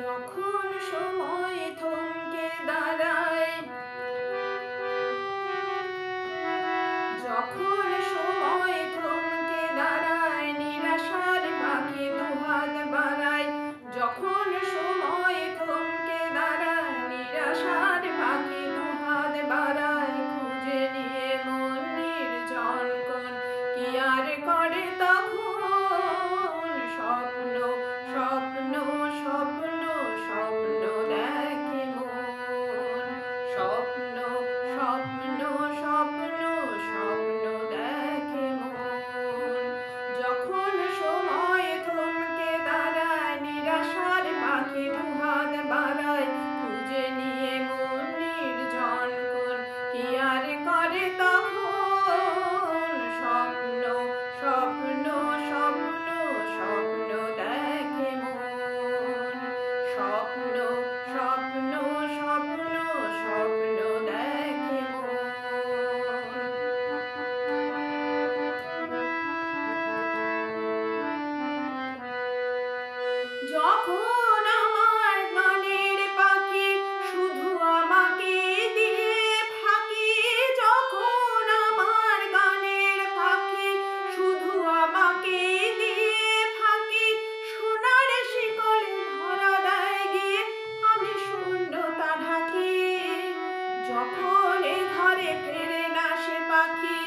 যখন সময় থমকে দাঁড়ায়, যখন সময় থমকে দাঁড়ায়, নিরাশার পাখি দুহাত বাড়ায়। যখন সময় থমকে দাঁড়ায়, নিরাশার পাখি দুহাত বাড়ায়। খুঁজে নিয়ে মন নির্জন কোণ, কি আর করে তখন? স্বপ্ন স্বপ্ন স্বপ্ন স্বপ্ন দেখে মন। স্বপ্ন স্বপ্ন স্বপ্ন স্বপ্ন দেখে মন। যখন সময় থমকে দাঁড়ায়, নিরাশার পাখি দুহাত বাড়ায়। খুঁজে নিয়ে মন নির্জন কোণ, কি আর করে তখন? স্বপ্ন স্বপ্ন স্বপ্ন স্বপ্ন দেখে মন। স্বপ্ন স্বপ্ন স্বপ্ন স্বপ্ন দেখে মন। যখন আমার গানের পাখি শুধু আমাকে দিয়ে ফাঁকি, যখন আমার গানের পাখি শুধু আমাকে দিয়ে ফাঁকি, সোনার শিকলে ধরা দেয় গিয়ে, আমি শূন্যতা ঢাকি। যখন এ ঘরে ফেরে না সে পাখি,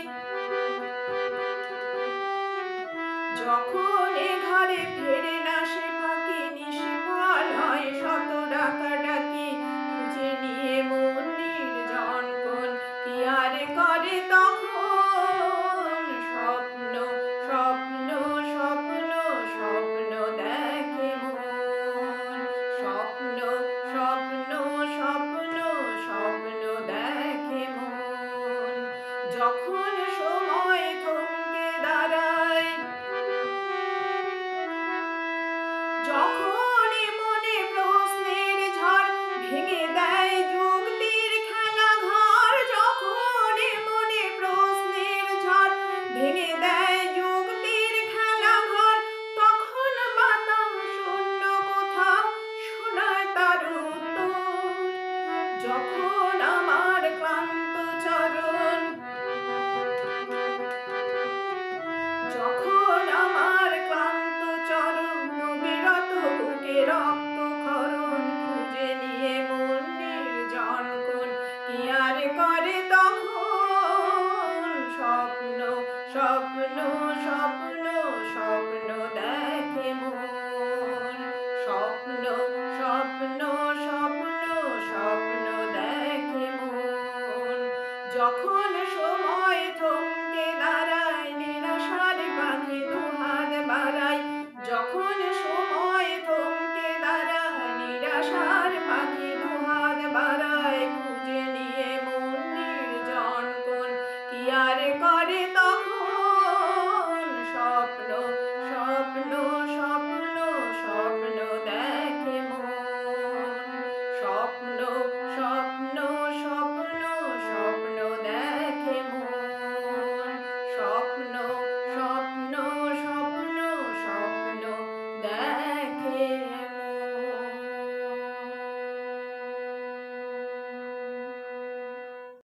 যখন এ ঘরে ফেরে না সে পাখি, নিষ্ফল হয় শত ডাকাডাকি। খুঁজে নিয়ে মন নির্জন কোণ, কি আর করে তখন? স্বপ্ন স্বপ্ন স্বপ্ন স্বপ্ন দেখে মন। স্বপ্ন স্বপ্ন স্বপ্ন স্বপ্ন দেখে মন। যখন সময় থমকে দাঁড়ায়, যখন